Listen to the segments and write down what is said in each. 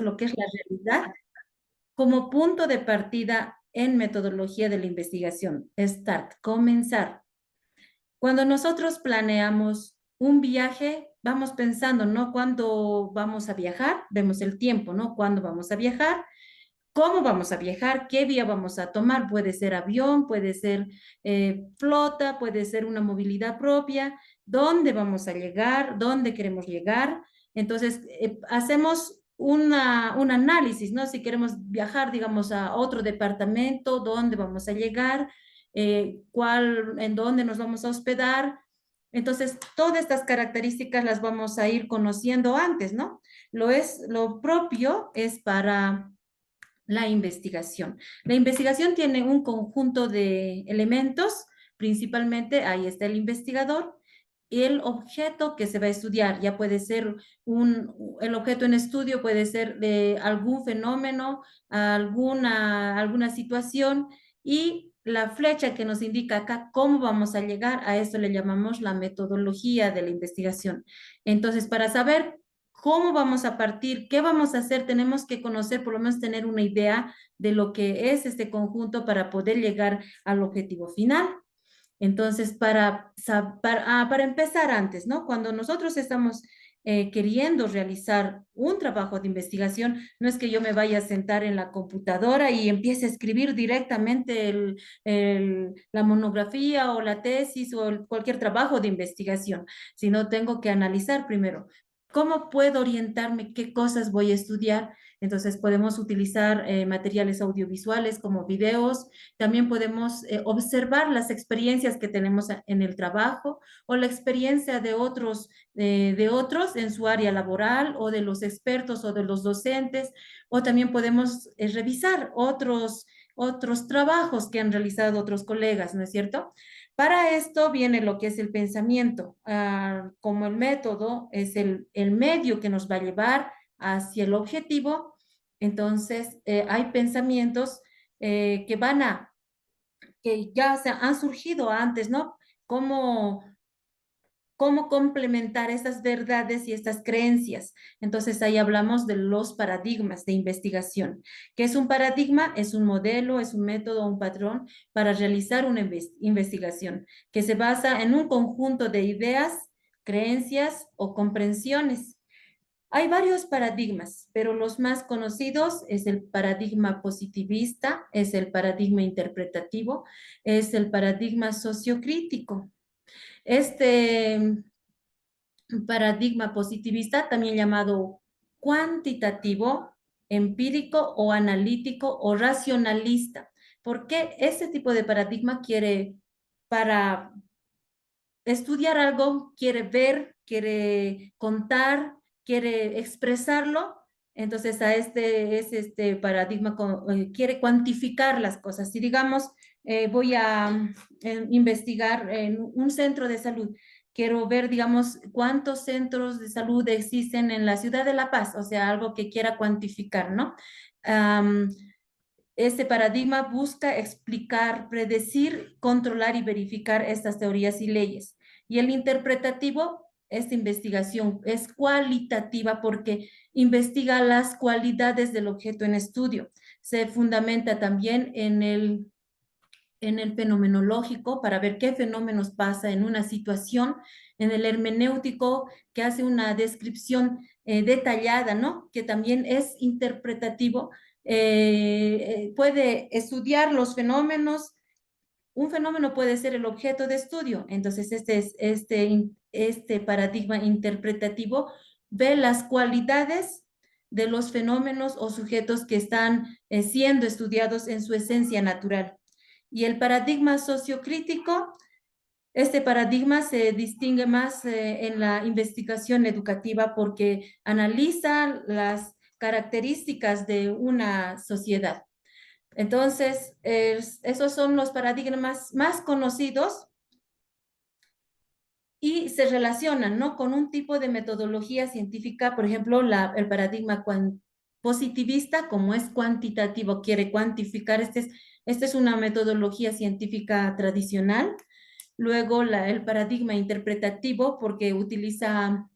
reconoce lo que es la realidad como punto de partida en metodología de la investigación. Start, comenzar. Cuando nosotros planeamos un viaje, vamos pensando, ¿no? ¿Cuándo vamos a viajar? Vemos el tiempo, ¿no? ¿Cuándo vamos a viajar? ¿Cómo vamos a viajar? ¿Qué vía vamos a tomar? Puede ser avión, puede ser flota, puede ser una movilidad propia. ¿Dónde vamos a llegar? ¿Dónde queremos llegar? Entonces, hacemos un análisis, ¿no? Si queremos viajar, digamos, a otro departamento, ¿dónde vamos a llegar? En dónde nos vamos a hospedar? Entonces, todas estas características las vamos a ir conociendo antes, ¿no? Lo propio es para la investigación. La investigación tiene un conjunto de elementos, principalmente ahí está el investigador, y el objeto que se va a estudiar, ya puede ser el objeto en estudio puede ser de algún fenómeno, alguna situación, y la flecha que nos indica acá cómo vamos a llegar a esto le llamamos la metodología de la investigación. Entonces, para saber cómo vamos a partir, qué vamos a hacer, tenemos que conocer, por lo menos tener una idea de lo que es este conjunto para poder llegar al objetivo final. Entonces, para empezar antes, ¿no? Cuando nosotros estamos queriendo realizar un trabajo de investigación, no es que yo me vaya a sentar en la computadora y empiece a escribir directamente la monografía o la tesis o cualquier trabajo de investigación, sino tengo que analizar primero. ¿Cómo puedo orientarme? ¿Qué cosas voy a estudiar? Entonces podemos utilizar materiales audiovisuales como videos, también podemos observar las experiencias que tenemos en el trabajo o la experiencia de otros en su área laboral o de los expertos o de los docentes, o también podemos revisar otros trabajos que han realizado otros colegas, ¿no es cierto? Para esto viene lo que es el pensamiento, como el método es el medio que nos va a llevar hacia el objetivo. Entonces, hay pensamientos que que ya han surgido antes, ¿no? ¿Cómo, cómo complementar estas verdades y estas creencias? Entonces, ahí hablamos de los paradigmas de investigación. ¿Qué es un paradigma? Es un modelo, es un método, un patrón para realizar una investigación que se basa en un conjunto de ideas, creencias o comprensiones. Hay varios paradigmas, pero los más conocidos es el paradigma positivista, es el paradigma interpretativo, es el paradigma sociocrítico. Este paradigma positivista, también llamado cuantitativo, empírico o analítico o racionalista. ¿Por qué este tipo de paradigma quiere, para estudiar algo, quiere ver, quiere contar, quiere expresarlo? Entonces a este paradigma quiere cuantificar las cosas. Si digamos, voy a investigar en un centro de salud, quiero ver, digamos, cuántos centros de salud existen en la ciudad de La Paz, o sea, algo que quiera cuantificar, ¿no? Um, este paradigma busca explicar, predecir, controlar y verificar estas teorías y leyes. Y el interpretativo, esta investigación es cualitativa porque investiga las cualidades del objeto en estudio. Se fundamenta también en el fenomenológico para ver qué fenómenos pasa en una situación, en el hermenéutico que hace una descripción detallada, ¿no? Que también es interpretativo, puede estudiar los fenómenos. Un fenómeno puede ser el objeto de estudio. Entonces, este paradigma interpretativo ve las cualidades de los fenómenos o sujetos que están siendo estudiados en su esencia natural. Y el paradigma sociocrítico, este paradigma se distingue más en la investigación educativa porque analiza las características de una sociedad. Entonces, esos son los paradigmas más conocidos y se relacionan, ¿no? Con un tipo de metodología científica, por ejemplo, el paradigma positivista, como es cuantitativo, quiere cuantificar, esta es una metodología científica tradicional. Luego, el paradigma interpretativo, porque utiliza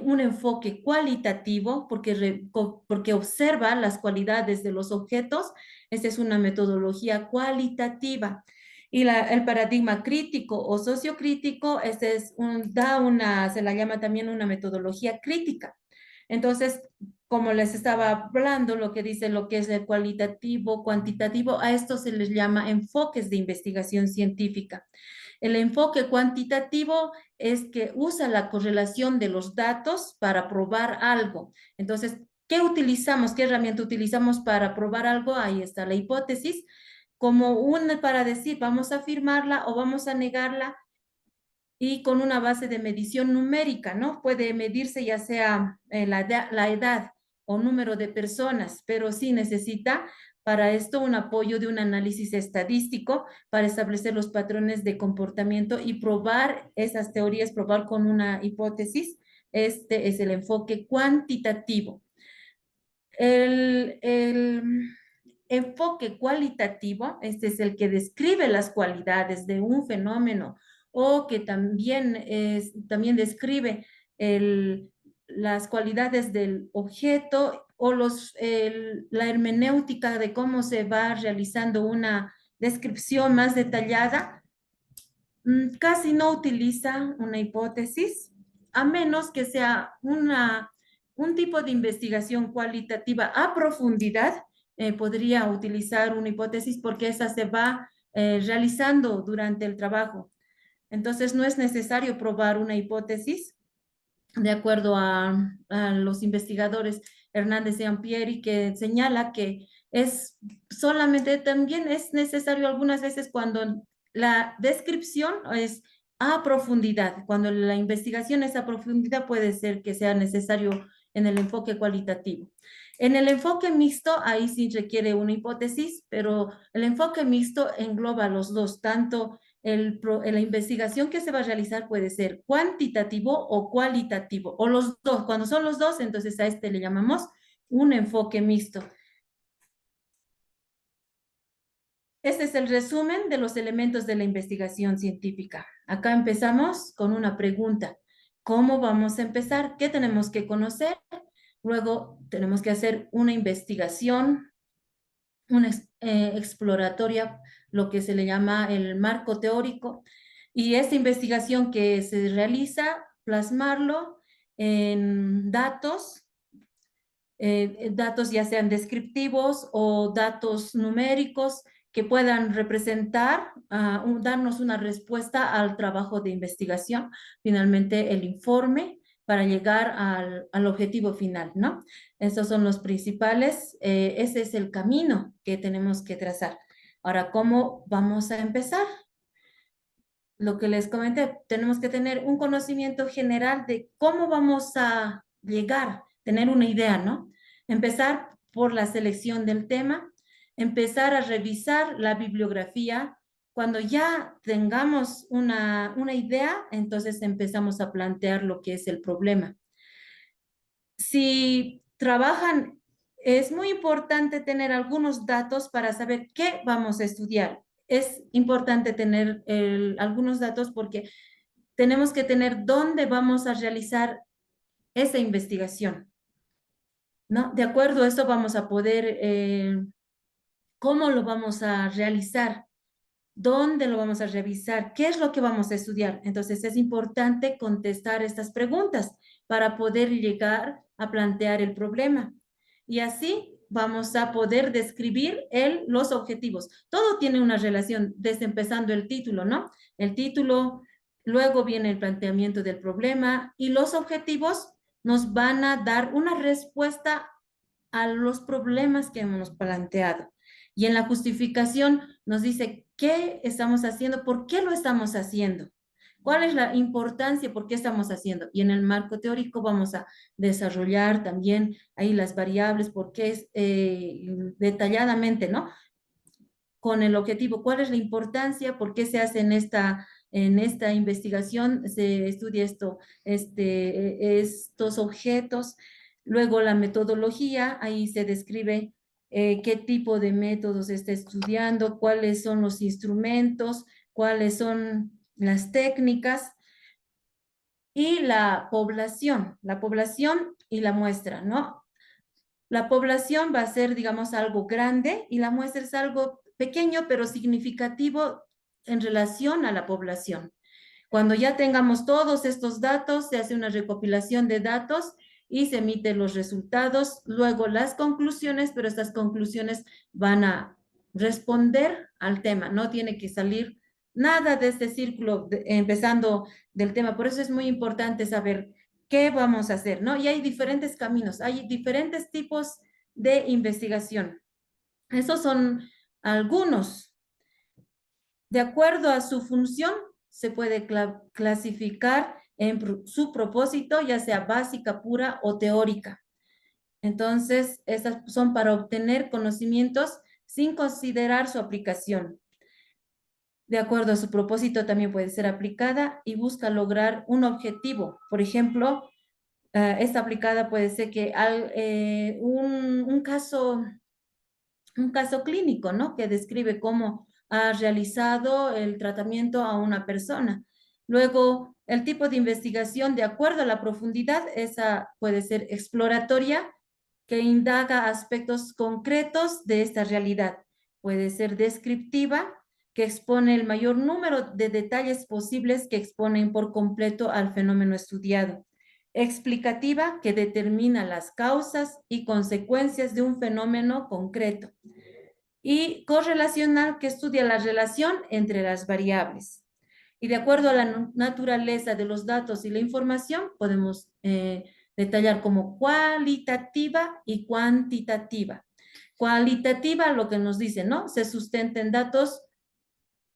un enfoque cualitativo porque observa las cualidades de los objetos. Esta es una metodología cualitativa. Y el paradigma crítico o sociocrítico, se la llama también una metodología crítica. Entonces, como les estaba hablando, lo que dice lo que es el cualitativo, cuantitativo, a esto se les llama enfoques de investigación científica. El enfoque cuantitativo es que usa la correlación de los datos para probar algo. Entonces, ¿qué utilizamos? ¿Qué herramienta utilizamos para probar algo? Ahí está la hipótesis, como una para decir, vamos a afirmarla o vamos a negarla y con una base de medición numérica, ¿no? Puede medirse ya sea la edad o número de personas, pero sí necesita para esto un apoyo de un análisis estadístico para establecer los patrones de comportamiento y probar esas teorías, probar con una hipótesis. Este es el enfoque cuantitativo. El enfoque cualitativo, este es el que describe las cualidades de un fenómeno o que también describe las cualidades del objeto o la hermenéutica de cómo se va realizando una descripción más detallada. Casi no utiliza una hipótesis, a menos que sea un tipo de investigación cualitativa a profundidad. Podría utilizar una hipótesis porque esa se va realizando durante el trabajo. Entonces, no es necesario probar una hipótesis, de acuerdo a los investigadores Hernández y Ampieri, que señala que es solamente, también es necesario algunas veces cuando la descripción es a profundidad, cuando la investigación es a profundidad puede ser que sea necesario en el enfoque cualitativo. En el enfoque mixto, ahí sí requiere una hipótesis, pero el enfoque mixto engloba los dos, tanto la investigación que se va a realizar puede ser cuantitativo o cualitativo, o los dos. Cuando son los dos, entonces a este le llamamos un enfoque mixto. Este es el resumen de los elementos de la investigación científica. Acá empezamos con una pregunta. ¿Cómo vamos a empezar? ¿Qué tenemos que conocer? Luego tenemos que hacer una investigación, una exploratoria, lo que se le llama el marco teórico, y esta investigación que se realiza, plasmarlo en datos ya sean descriptivos o datos numéricos que puedan representar, darnos una respuesta al trabajo de investigación, finalmente el informe para llegar al objetivo final, ¿no? Esos son los principales, ese es el camino que tenemos que trazar. Ahora, ¿cómo vamos a empezar? Lo que les comenté, tenemos que tener un conocimiento general de cómo vamos a llegar, tener una idea, ¿no? Empezar por la selección del tema, empezar a revisar la bibliografía. Cuando ya tengamos una idea, entonces empezamos a plantear lo que es el problema. Si trabajan, es muy importante tener algunos datos para saber qué vamos a estudiar. Es importante tener algunos datos porque tenemos que tener dónde vamos a realizar esa investigación, ¿no? De acuerdo a esto vamos a poder, cómo lo vamos a realizar, dónde lo vamos a revisar, qué es lo que vamos a estudiar. Entonces es importante contestar estas preguntas para poder llegar a plantear el problema. Y así vamos a poder describir los objetivos. Todo tiene una relación, desde empezando el título, ¿no? El título, luego viene el planteamiento del problema y los objetivos nos van a dar una respuesta a los problemas que hemos planteado. Y en la justificación nos dice qué estamos haciendo, por qué lo estamos haciendo, cuál es la importancia, por qué estamos haciendo. Y en el marco teórico vamos a desarrollar también ahí las variables, porque es detalladamente, ¿no? Con el objetivo, cuál es la importancia, por qué se hace en esta investigación, se estudia estos objetos. Luego la metodología, ahí se describe qué tipo de métodos se está estudiando, cuáles son los instrumentos, cuáles son las técnicas. y la población y la muestra, ¿no? La población va a ser, digamos, algo grande y la muestra es algo pequeño pero significativo en relación a la población. Cuando ya tengamos todos estos datos, se hace una recopilación de datos y se emiten los resultados, luego las conclusiones, pero estas conclusiones van a responder al tema, no tiene que salir nada de este círculo empezando del tema. Por eso es muy importante saber qué vamos a hacer, ¿no? Y hay diferentes caminos, hay diferentes tipos de investigación. Esos son algunos. De acuerdo a su función, se puede clasificar en su propósito, ya sea básica, pura o teórica. Entonces, estas son para obtener conocimientos sin considerar su aplicación. De acuerdo a su propósito, también puede ser aplicada y busca lograr un objetivo. Por ejemplo, esta aplicada puede ser que un caso clínico, ¿no? Que describe cómo ha realizado el tratamiento a una persona. Luego, el tipo de investigación, de acuerdo a la profundidad, esa puede ser exploratoria, que indaga aspectos concretos de esta realidad. Puede ser descriptiva, que expone el mayor número de detalles posibles que exponen por completo al fenómeno estudiado. Explicativa, que determina las causas y consecuencias de un fenómeno concreto. Y correlacional, que estudia la relación entre las variables. Y de acuerdo a la naturaleza de los datos y la información, podemos detallar como cualitativa y cuantitativa. Cualitativa, lo que nos dice, ¿no? Se sustenta en datos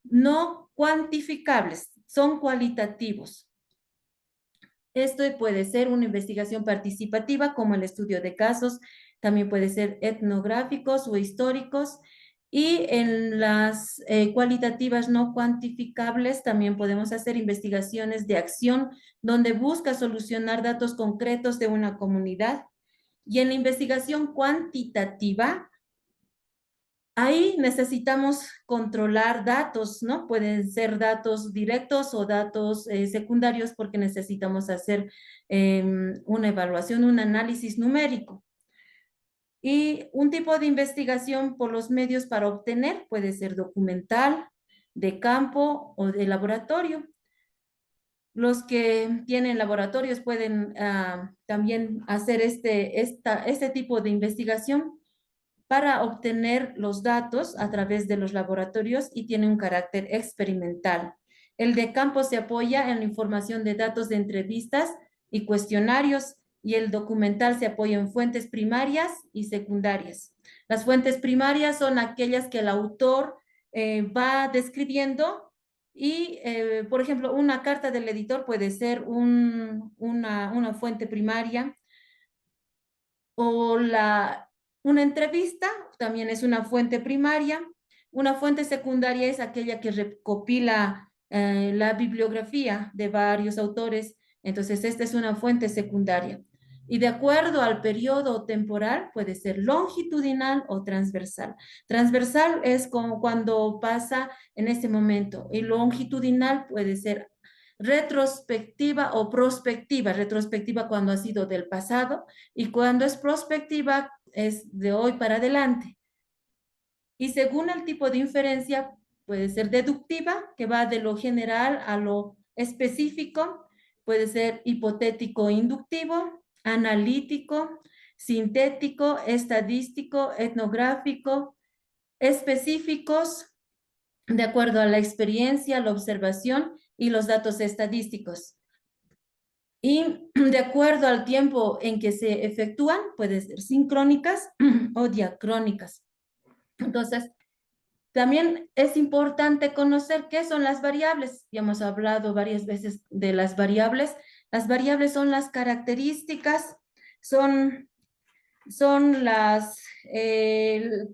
no cuantificables, son cualitativos. Esto puede ser una investigación participativa, como el estudio de casos, también puede ser etnográficos o históricos, y en las cualitativas no cuantificables también podemos hacer investigaciones de acción donde busca solucionar datos concretos de una comunidad. Y en la investigación cuantitativa, ahí necesitamos controlar datos, ¿no? Pueden ser datos directos o datos secundarios porque necesitamos hacer una evaluación, un análisis numérico. Y un tipo de investigación por los medios para obtener puede ser documental, de campo o de laboratorio. Los que tienen laboratorios pueden también hacer este tipo de investigación para obtener los datos a través de los laboratorios y tiene un carácter experimental. El de campo se apoya en la información de datos de entrevistas y cuestionarios y el documental se apoya en fuentes primarias y secundarias. Las fuentes primarias son aquellas que el autor va describiendo y, por ejemplo, una carta del editor puede ser una fuente primaria o una entrevista también es una fuente primaria. Una fuente secundaria es aquella que recopila la bibliografía de varios autores. Entonces, esta es una fuente secundaria. Y de acuerdo al periodo temporal, puede ser longitudinal o transversal. Transversal es como cuando pasa en este momento. Y longitudinal puede ser retrospectiva o prospectiva. Retrospectiva cuando ha sido del pasado y cuando es prospectiva es de hoy para adelante. Y según el tipo de inferencia, puede ser deductiva, que va de lo general a lo específico, puede ser hipotético inductivo, analítico, sintético, estadístico, etnográfico, específicos, de acuerdo a la experiencia, la observación y los datos estadísticos. Y de acuerdo al tiempo en que se efectúan, pueden ser sincrónicas o diacrónicas. Entonces, también es importante conocer qué son las variables. Ya hemos hablado varias veces de las variables. Las variables son las características, son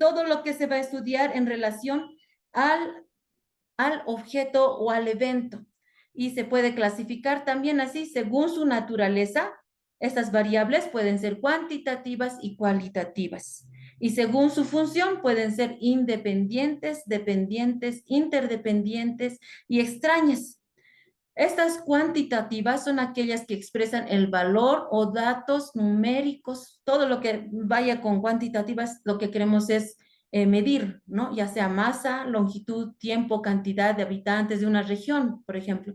todo lo que se va a estudiar en relación al objeto o al evento. Y se puede clasificar también así según su naturaleza. Estas variables pueden ser cuantitativas y cualitativas. Y según su función pueden ser independientes, dependientes, interdependientes y extrañas. Estas cuantitativas son aquellas que expresan el valor o datos numéricos. Todo lo que vaya con cuantitativas, lo que queremos es medir, ¿no? Ya sea masa, longitud, tiempo, cantidad de habitantes de una región, por ejemplo.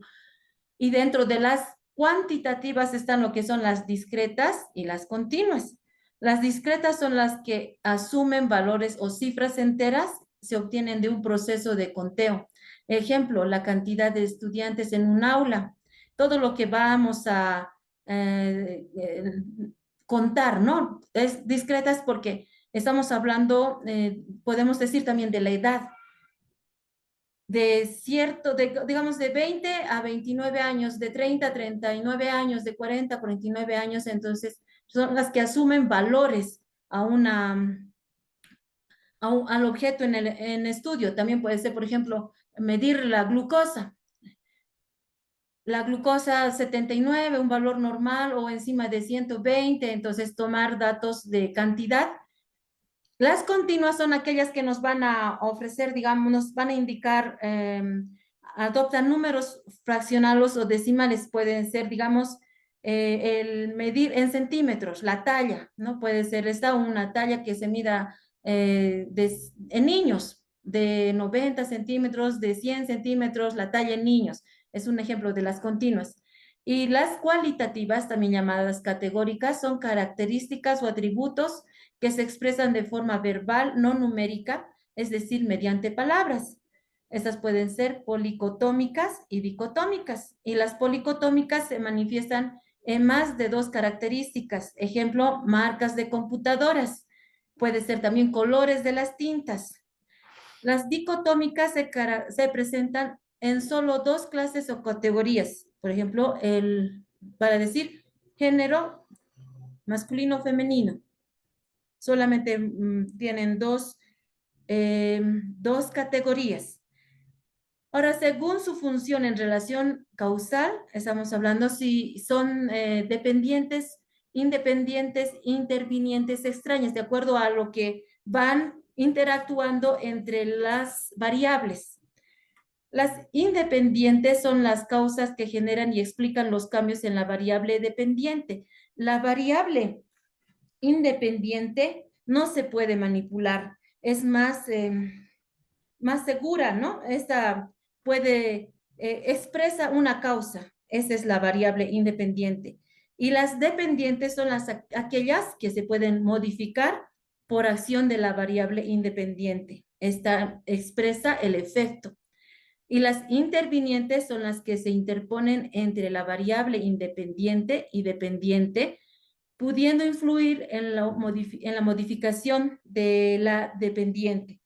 Y dentro de las cuantitativas están lo que son las discretas y las continuas. Las discretas son las que asumen valores o cifras enteras, se obtienen de un proceso de conteo. Ejemplo, la cantidad de estudiantes en un aula. Todo lo que vamos a eh, eh, contar, ¿no? Es discretas porque estamos hablando, podemos decir también de la edad de cierto, digamos, de 20 a 29 años, de 30 a 39 años, de 40 a 49 años, entonces son las que asumen valores a al objeto en estudio. También puede ser, por ejemplo, medir la glucosa. La glucosa 79, un valor normal o encima de 120, entonces tomar datos de cantidad. Las continuas son aquellas que nos van a ofrecer, digamos, nos van a indicar, adoptan números fraccionales o decimales, pueden ser, digamos, el medir en centímetros, la talla, ¿no? Puede ser esta una talla que se mida en niños, de 90 centímetros, de 100 centímetros, la talla en niños. Es un ejemplo de las continuas. Y las cualitativas, también llamadas categóricas, son características o atributos que se expresan de forma verbal, no numérica, es decir, mediante palabras. Estas pueden ser policotómicas y dicotómicas. Y las policotómicas se manifiestan en más de dos características. Ejemplo, marcas de computadoras. Puede ser también colores de las tintas. Las dicotómicas se presentan en solo dos clases o categorías. Por ejemplo, para decir género masculino o femenino. Solamente tienen dos categorías. Ahora, según su función en relación causal, estamos hablando si son dependientes, independientes, intervinientes, extrañas, de acuerdo a lo que van interactuando entre las variables. Las independientes son las causas que generan y explican los cambios en la variable dependiente. La variable independiente no se puede manipular, es más segura, ¿no? Esta expresa una causa, esa es la variable independiente. Y las dependientes son aquellas que se pueden modificar por acción de la variable independiente. Esta expresa el efecto. Y las intervinientes son las que se interponen entre la variable independiente y dependiente, pudiendo influir en la modificación de la dependiente.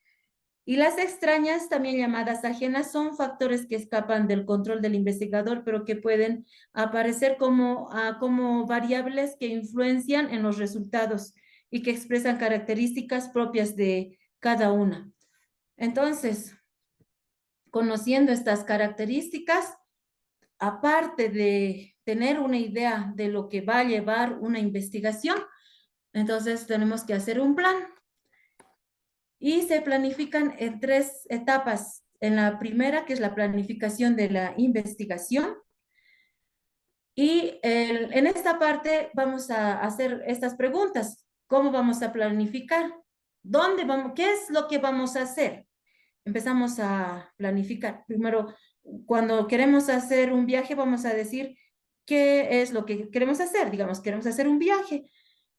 Y las extrañas, también llamadas ajenas, son factores que escapan del control del investigador, pero que pueden aparecer como variables que influencian en los resultados y que expresan características propias de cada una. Entonces, conociendo estas características, aparte de tener una idea de lo que va a llevar una investigación, entonces tenemos que hacer un plan y se planifican en tres etapas. En la primera, que es la planificación de la investigación, y en esta parte vamos a hacer estas preguntas. ¿Cómo vamos a planificar? ¿Dónde vamos? ¿Qué es lo que vamos a hacer? Empezamos a planificar. Primero, cuando queremos hacer un viaje, vamos a decir qué es lo que queremos hacer. Digamos, queremos hacer un viaje.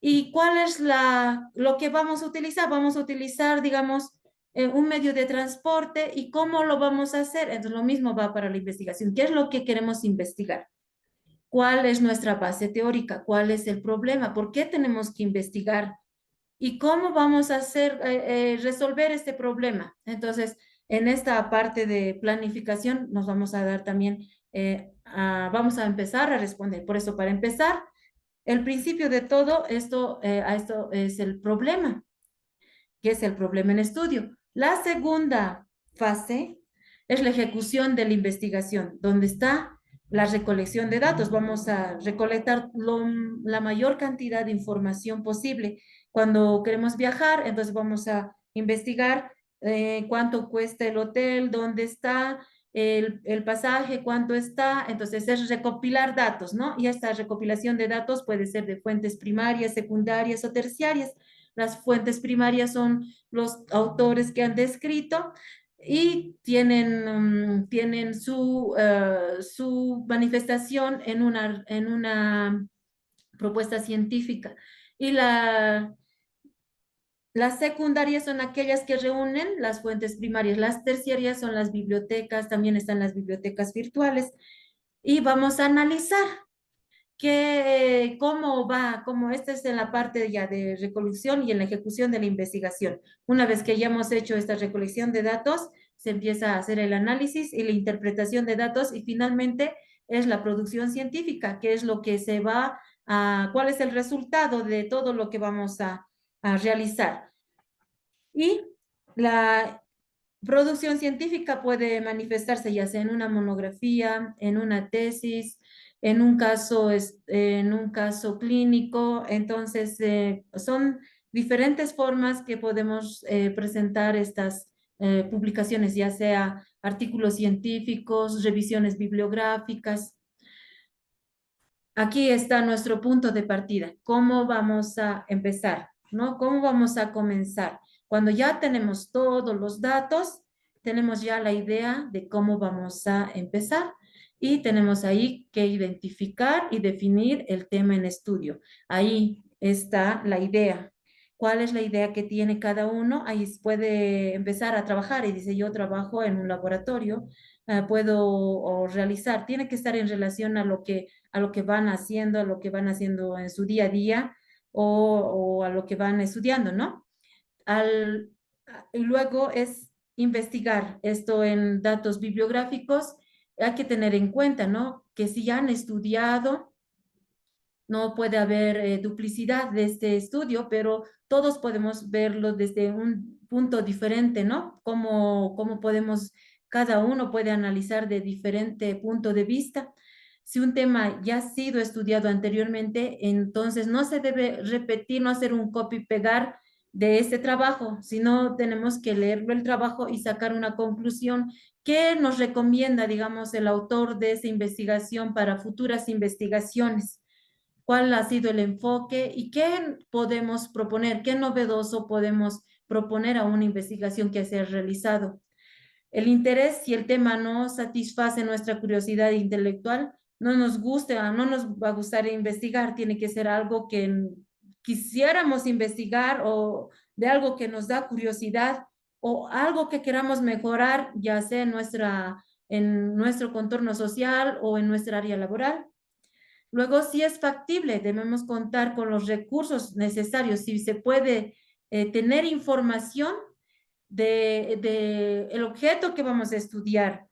¿Y cuál es lo que vamos a utilizar? Vamos a utilizar, digamos, un medio de transporte y cómo lo vamos a hacer. Entonces, lo mismo va para la investigación. ¿Qué es lo que queremos investigar? ¿Cuál es nuestra base teórica? ¿Cuál es el problema? ¿Por qué tenemos que investigar? ¿Y cómo vamos a resolver este problema? Entonces, en esta parte de planificación nos vamos a dar también, vamos a empezar a responder. Por eso, para empezar, el principio de todo esto es el problema, que es el problema en estudio. La segunda fase es la ejecución de la investigación, donde está la recolección de datos. Vamos a recolectar la mayor cantidad de información posible. Cuando queremos viajar, entonces vamos a investigar cuánto cuesta el hotel, dónde está, el pasaje, cuánto está, entonces es recopilar datos, ¿no? Y esta recopilación de datos puede ser de fuentes primarias, secundarias o terciarias. Las fuentes primarias son los autores que han descrito y tienen su manifestación en una propuesta científica. Y las secundarias son aquellas que reúnen las fuentes primarias. Las terciarias son las bibliotecas, también están las bibliotecas virtuales. Y vamos a analizar cómo esta es en la parte ya de recolección y en la ejecución de la investigación. Una vez que ya hemos hecho esta recolección de datos, se empieza a hacer el análisis y la interpretación de datos y finalmente es la producción científica, que es lo que cuál es el resultado de todo lo que vamos a realizar. Y la producción científica puede manifestarse ya sea en una monografía, en una tesis, en un caso clínico. Entonces, son diferentes formas que podemos presentar estas publicaciones, ya sea artículos científicos, revisiones bibliográficas. Aquí está nuestro punto de partida. ¿Cómo vamos a empezar? ¿No? ¿Cómo vamos a comenzar? Cuando ya tenemos todos los datos, tenemos ya la idea de cómo vamos a empezar y tenemos ahí que identificar y definir el tema en estudio. Ahí está la idea. ¿Cuál es la idea que tiene cada uno? Ahí puede empezar a trabajar y dice, yo trabajo en un laboratorio, puedo o realizar, tiene que estar en relación a lo que van haciendo, a lo que van haciendo en su día a día o a lo que van estudiando, ¿no? Al, y luego es investigar esto en datos bibliográficos. Hay que tener en cuenta, ¿no? Que si ya han estudiado, no puede haber duplicidad de este estudio, pero todos podemos verlo desde un punto diferente, ¿no? Cómo podemos, cada uno puede analizar de diferente punto de vista. Si un tema ya ha sido estudiado anteriormente, entonces no se debe repetir, no hacer un copy-pegar de este trabajo, sino tenemos que leerlo el trabajo y sacar una conclusión que nos recomienda, digamos, el autor de esa investigación para futuras investigaciones. ¿Cuál ha sido el enfoque y qué podemos proponer, qué novedoso podemos proponer a una investigación que se ha realizado? El interés, si el tema no satisface nuestra curiosidad intelectual, no nos gusta, no nos va a gustar investigar, tiene que ser algo que quisiéramos investigar o de algo que nos da curiosidad o algo que queramos mejorar, ya sea en nuestro contorno social o en nuestra área laboral. Luego, si es factible, debemos contar con los recursos necesarios, si se puede tener información de el objeto que vamos a estudiar.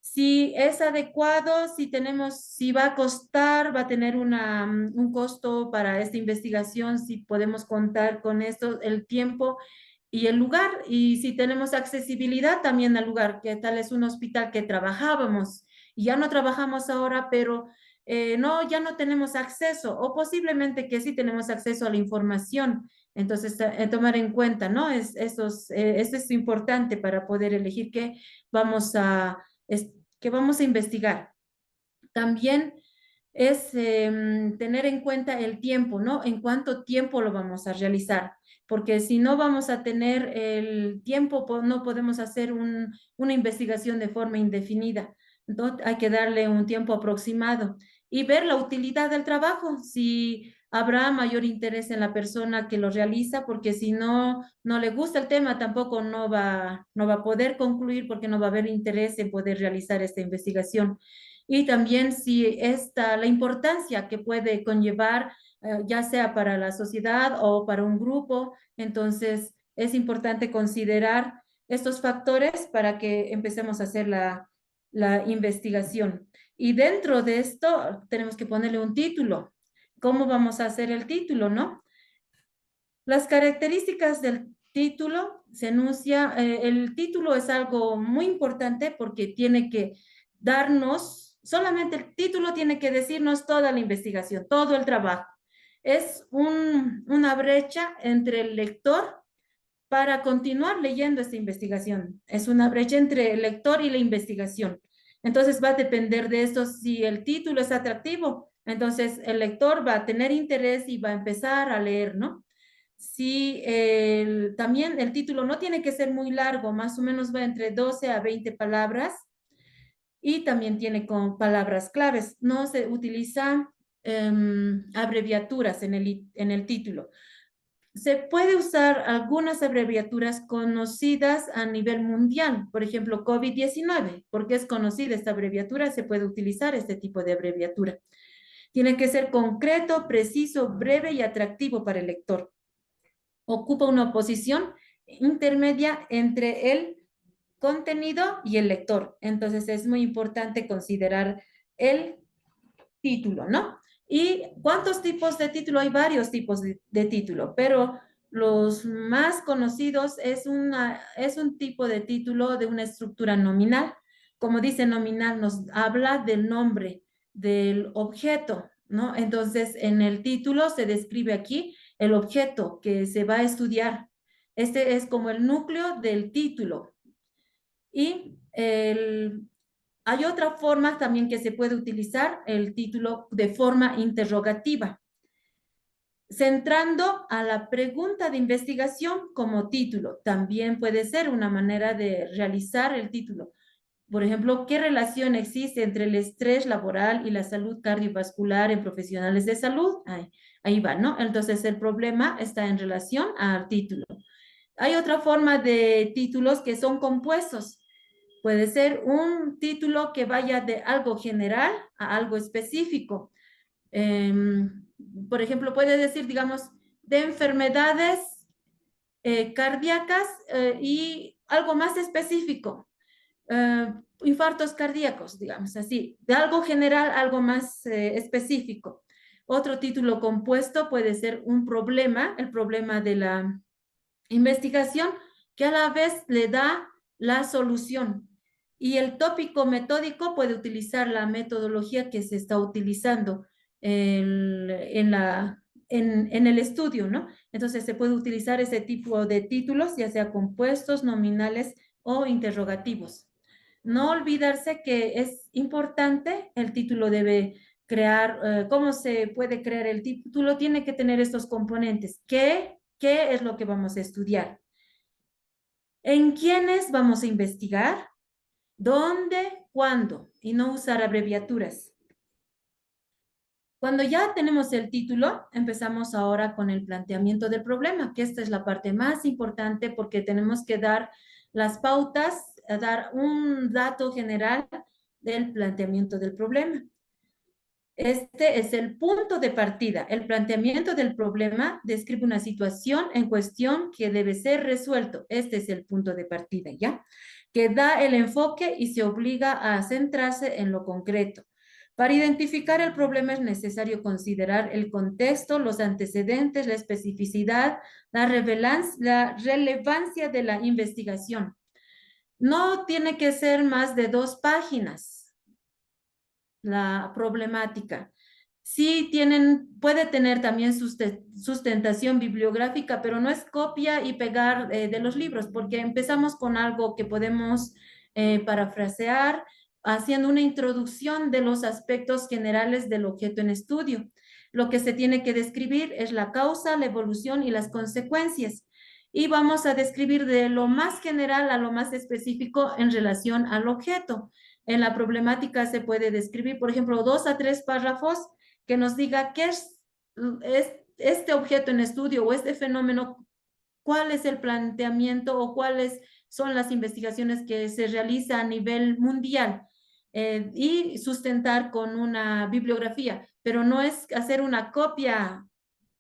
Si es adecuado, si va a costar, va a tener un costo para esta investigación, si podemos contar con esto, el tiempo y el lugar, y si tenemos accesibilidad también al lugar, que tal es un hospital que trabajábamos y ya no trabajamos ahora, pero no, ya no tenemos acceso, o posiblemente que sí tenemos acceso a la información. Entonces, tomar en cuenta, ¿no? Esto es importante para poder elegir qué vamos que vamos a investigar. También es tener en cuenta el tiempo, ¿no? En cuánto tiempo lo vamos a realizar, porque si no vamos a tener el tiempo, no podemos hacer una investigación de forma indefinida. Entonces, hay que darle un tiempo aproximado y ver la utilidad del trabajo, si habrá mayor interés en la persona que lo realiza, porque si no le gusta el tema, tampoco no va a poder concluir porque no va a haber interés en poder realizar esta investigación. Y también si la importancia que puede conllevar, ya sea para la sociedad o para un grupo, entonces es importante considerar estos factores para que empecemos a hacer la investigación. Y dentro de esto tenemos que ponerle un título. ¿Cómo vamos a hacer el título, no? Las características del título se enuncia, el título es algo muy importante porque tiene que darnos, solamente el título tiene que decirnos toda la investigación, todo el trabajo. Es una brecha entre el lector para continuar leyendo esta investigación. Es una brecha entre el lector y la investigación. Entonces va a depender de esto si el título es atractivo. Entonces el lector va a tener interés y va a empezar a leer, ¿no? Si también el título no tiene que ser muy largo, más o menos va entre 12 a 20 palabras y también tiene con palabras claves. No se utiliza abreviaturas en el título. Se puede usar algunas abreviaturas conocidas a nivel mundial, por ejemplo, COVID-19, porque es conocida esta abreviatura, se puede utilizar este tipo de abreviatura. Tiene que ser concreto, preciso, breve y atractivo para el lector. Ocupa una posición intermedia entre el contenido y el lector. Entonces es muy importante considerar el título, ¿no? ¿Y cuántos tipos de título? Hay varios tipos de título, pero los más conocidos es un tipo de título de una estructura nominal. Como dice nominal, nos habla del nombre del objeto, ¿no? Entonces, en el título se describe aquí el objeto que se va a estudiar. Este es como el núcleo del título. Y hay otra forma también que se puede utilizar el título de forma interrogativa, centrando a la pregunta de investigación como título. También puede ser una manera de realizar el título. Por ejemplo, ¿qué relación existe entre el estrés laboral y la salud cardiovascular en profesionales de salud? Ahí va, ¿no? Entonces, el problema está en relación al título. Hay otra forma de títulos que son compuestos. Puede ser un título que vaya de algo general a algo específico. Por ejemplo, puede decir, digamos, de enfermedades cardíacas y algo más específico. Infartos cardíacos, digamos así. De algo general, algo más específico. Otro título compuesto puede ser un problema, el problema de la investigación, que a la vez le da la solución. Y el tópico metódico puede utilizar la metodología que se está utilizando en el estudio, ¿no? Entonces se puede utilizar ese tipo de títulos, ya sea compuestos, nominales o interrogativos. No olvidarse que es importante, el título debe crear, ¿cómo se puede crear el título? Tiene que tener estos componentes. ¿Qué es lo que vamos a estudiar? ¿En quiénes vamos a investigar? ¿Dónde? ¿Cuándo? Y no usar abreviaturas. Cuando ya tenemos el título, empezamos ahora con el planteamiento del problema, que esta es la parte más importante porque tenemos que dar las pautas, dar un dato general del planteamiento del problema. Este es el punto de partida. El planteamiento del problema describe una situación en cuestión que debe ser resuelto. Este es el punto de partida, ¿ya? Que da el enfoque y se obliga a centrarse en lo concreto. Para identificar el problema es necesario considerar el contexto, los antecedentes, la especificidad, la relevancia de la investigación. No tiene que ser más de 2 páginas la problemática. Sí puede tener también sustentación bibliográfica, pero no es copia y pegar de los libros, porque empezamos con algo que podemos parafrasear, haciendo una introducción de los aspectos generales del objeto en estudio. Lo que se tiene que describir es la causa, la evolución y las consecuencias. Y vamos a describir de lo más general a lo más específico en relación al objeto. En la problemática se puede describir, por ejemplo, 2 a 3 párrafos que nos diga qué es este objeto en estudio o este fenómeno, cuál es el planteamiento o cuáles son las investigaciones que se realizan a nivel mundial y sustentar con una bibliografía, pero no es hacer una copia,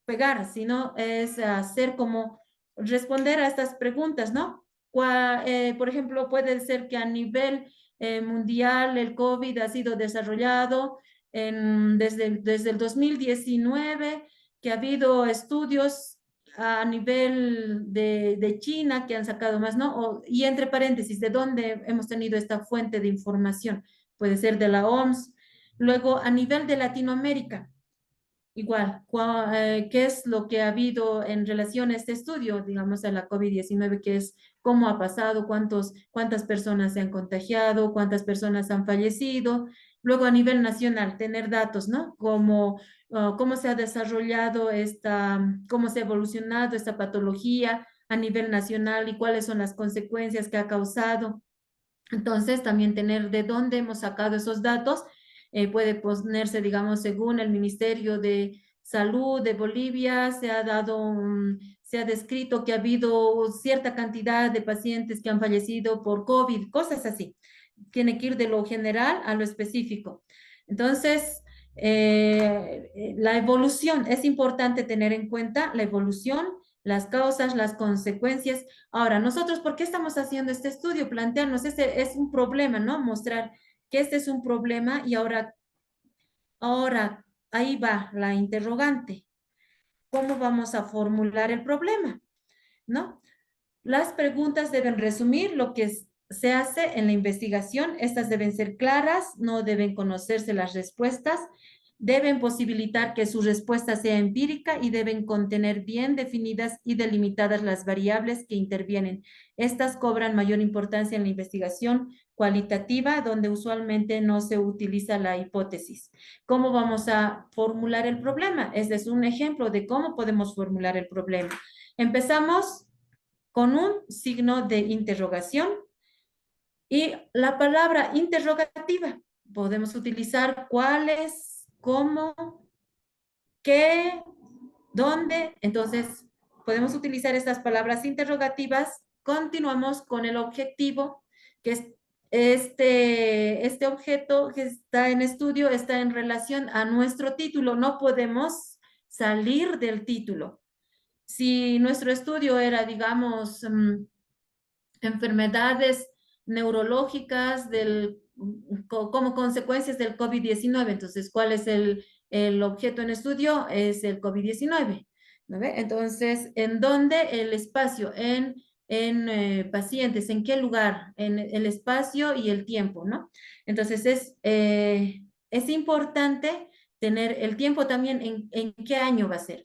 pegar, sino es hacer como responder a estas preguntas, ¿no? Por ejemplo, puede ser que a nivel mundial el COVID ha sido desarrollado desde el 2019, que ha habido estudios a nivel de China que han sacado más, ¿no? Y entre paréntesis, ¿de dónde hemos tenido esta fuente de información? Puede ser de la OMS. Luego, a nivel de Latinoamérica, igual, ¿qué es lo que ha habido en relación a este estudio, digamos, a la COVID-19, que es cómo ha pasado, cuántas personas se han contagiado, cuántas personas han fallecido? Luego, a nivel nacional, tener datos, ¿no? Cómo se ha desarrollado cómo se ha evolucionado esta patología a nivel nacional y cuáles son las consecuencias que ha causado. Entonces, también tener de dónde hemos sacado esos datos puede ponerse, digamos, según el Ministerio de Salud de Bolivia, se ha descrito que ha habido cierta cantidad de pacientes que han fallecido por COVID, cosas así. Tiene que ir de lo general a lo específico. Entonces, la evolución, es importante tener en cuenta la evolución, las causas, las consecuencias. Ahora, nosotros, ¿por qué estamos haciendo este estudio? Plantearnos, este es un problema, ¿no? Mostrar que este es un problema y ahora, ahí va la interrogante. ¿Cómo vamos a formular el problema? ¿No? Las preguntas deben resumir lo que se hace en la investigación. Estas deben ser claras, no deben conocerse las respuestas, deben posibilitar que su respuesta sea empírica y deben contener bien definidas y delimitadas las variables que intervienen. Estas cobran mayor importancia en la investigación cualitativa, donde usualmente no se utiliza la hipótesis. ¿Cómo vamos a formular el problema? Este es un ejemplo de cómo podemos formular el problema. Empezamos con un signo de interrogación y la palabra interrogativa. Podemos utilizar cuáles, cómo, qué, dónde. Entonces, podemos utilizar estas palabras interrogativas. Continuamos con el objetivo, que es este objeto que está en estudio, está en relación a nuestro título. No podemos salir del título. Si nuestro estudio era, digamos, enfermedades neurológicas como consecuencias del COVID-19. Entonces, ¿cuál es el objeto en estudio? Es el COVID-19. ¿No ve? Entonces, ¿en dónde el espacio? En pacientes, ¿en qué lugar? En el espacio y el tiempo, ¿no? Entonces, es importante tener el tiempo también en qué año va a ser.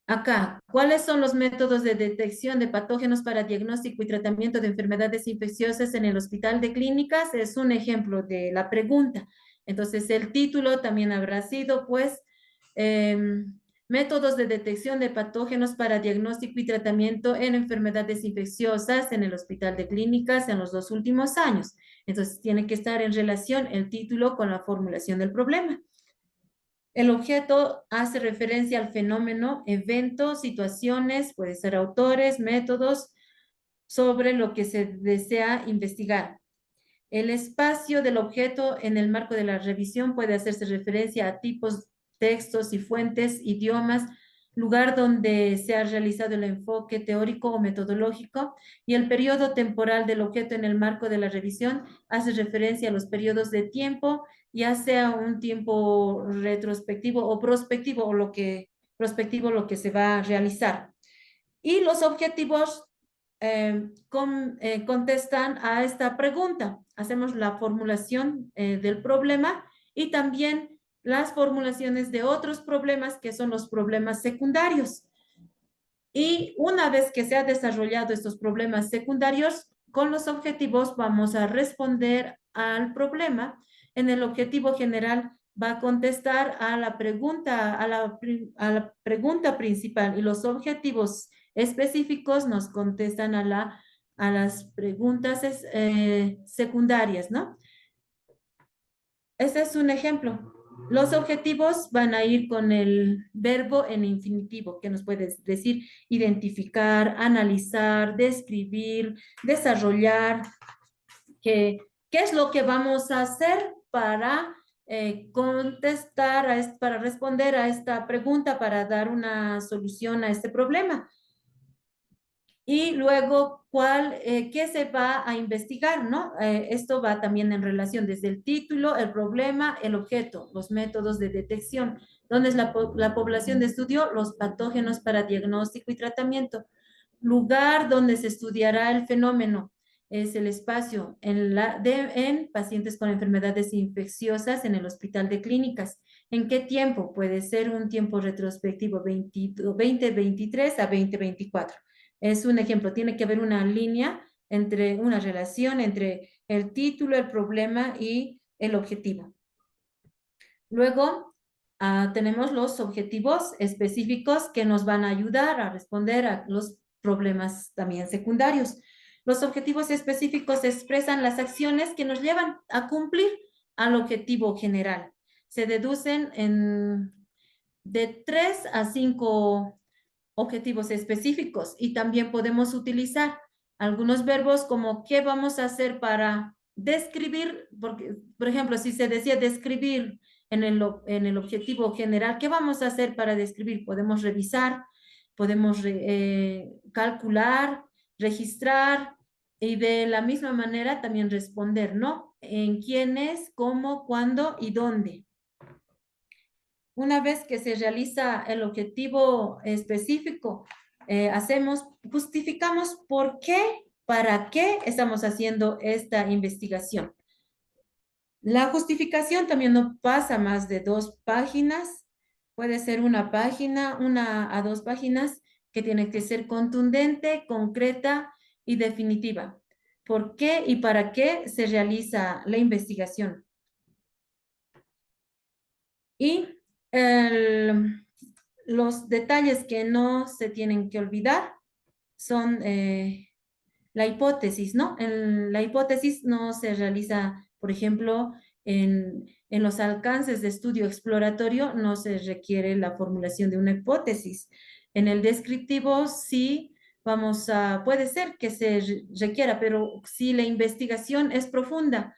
Acá, ¿cuáles son los métodos de detección de patógenos para diagnóstico y tratamiento de enfermedades infecciosas en el hospital de clínicas? Es un ejemplo de la pregunta. Entonces, el título también habrá sido, pues, métodos de detección de patógenos para diagnóstico y tratamiento en enfermedades infecciosas en el hospital de clínicas en los 2 últimos años. Entonces, tiene que estar en relación el título con la formulación del problema. El objeto hace referencia al fenómeno, eventos, situaciones, puede ser autores, métodos, sobre lo que se desea investigar. El espacio del objeto en el marco de la revisión puede hacerse referencia a tipos, textos y fuentes, idiomas, lugar donde se ha realizado el enfoque teórico o metodológico, y el periodo temporal del objeto en el marco de la revisión hace referencia a los periodos de tiempo, ya sea un tiempo retrospectivo o prospectivo, o prospectivo lo que se va a realizar. Y los objetivos contestan a esta pregunta. Hacemos la formulación del problema y también las formulaciones de otros problemas que son los problemas secundarios. Y una vez que se han desarrollado estos problemas secundarios, con los objetivos vamos a responder al problema. En el objetivo general va a contestar a la pregunta, a la pregunta principal, y los objetivos específicos nos contestan a las preguntas secundarias, ¿no? Este es un ejemplo. Los objetivos van a ir con el verbo en infinitivo, que nos puede decir identificar, analizar, describir, desarrollar. ¿Qué es lo que vamos a hacer para para responder a esta pregunta, para dar una solución a este problema? Y luego, ¿qué se va a investigar, no? Esto va también en relación desde el título, el problema, el objeto, los métodos de detección. ¿Dónde es la población de estudio? Los patógenos para diagnóstico y tratamiento. Lugar donde se estudiará el fenómeno. es el espacio en pacientes con enfermedades infecciosas en el Hospital de Clínicas. ¿En qué tiempo? Puede ser un tiempo retrospectivo 2023 a 2024. Es un ejemplo, tiene que haber una línea una relación entre el título, el problema y el objetivo. Luego, tenemos los objetivos específicos que nos van a ayudar a responder a los problemas también secundarios. Los objetivos específicos expresan las acciones que nos llevan a cumplir al objetivo general. Se deducen de 3 a 5 objetivos específicos y también podemos utilizar algunos verbos como qué vamos a hacer para describir, porque, por ejemplo, si se decía describir en el objetivo general, ¿qué vamos a hacer para describir? Podemos revisar, podemos calcular, registrar y de la misma manera también responder, ¿no? En quiénes, cómo, cuándo y dónde. Una vez que se realiza el objetivo específico, justificamos por qué, para qué estamos haciendo esta investigación. La justificación también no pasa más de 2 páginas, puede ser una página, 1 a 2 páginas, que tiene que ser contundente, concreta y definitiva. ¿Por qué y para qué se realiza la investigación? Y los detalles que no se tienen que olvidar son la hipótesis, ¿no? La hipótesis no se realiza, por ejemplo, en los alcances de estudio exploratorio no se requiere la formulación de una hipótesis. En el descriptivo sí puede ser que se requiera, pero si la investigación es profunda,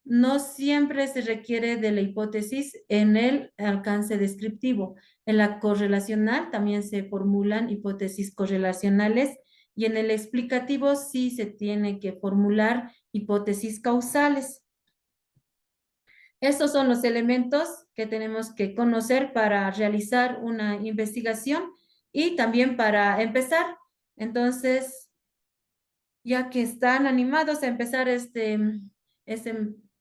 no siempre se requiere de la hipótesis en el alcance descriptivo. En la correlacional también se formulan hipótesis correlacionales y en el explicativo sí se tiene que formular hipótesis causales. Estos son los elementos que tenemos que conocer para realizar una investigación y también para empezar. Entonces, ya que están animados a empezar este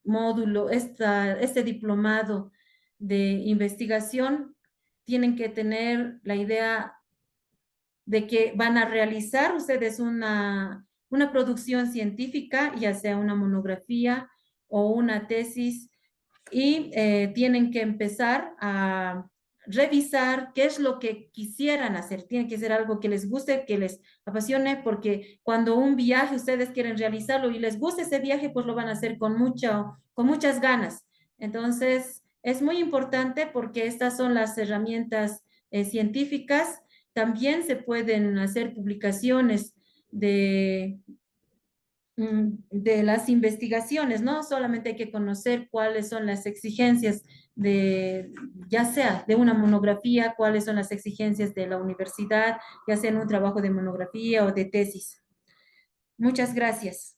módulo, este diplomado de investigación, tienen que tener la idea de que van a realizar ustedes una producción científica, ya sea una monografía o una tesis, y tienen que empezar a revisar qué es lo que quisieran hacer. Tiene que ser algo que les guste, que les apasione, porque cuando un viaje ustedes quieren realizarlo y les gusta ese viaje, pues lo van a hacer con muchas ganas. Entonces, es muy importante porque estas son las herramientas científicas. También se pueden hacer publicaciones de las investigaciones, ¿no? Solamente hay que conocer cuáles son las exigencias ya sea de una monografía, cuáles son las exigencias de la universidad, ya sea en un trabajo de monografía o de tesis. Muchas gracias.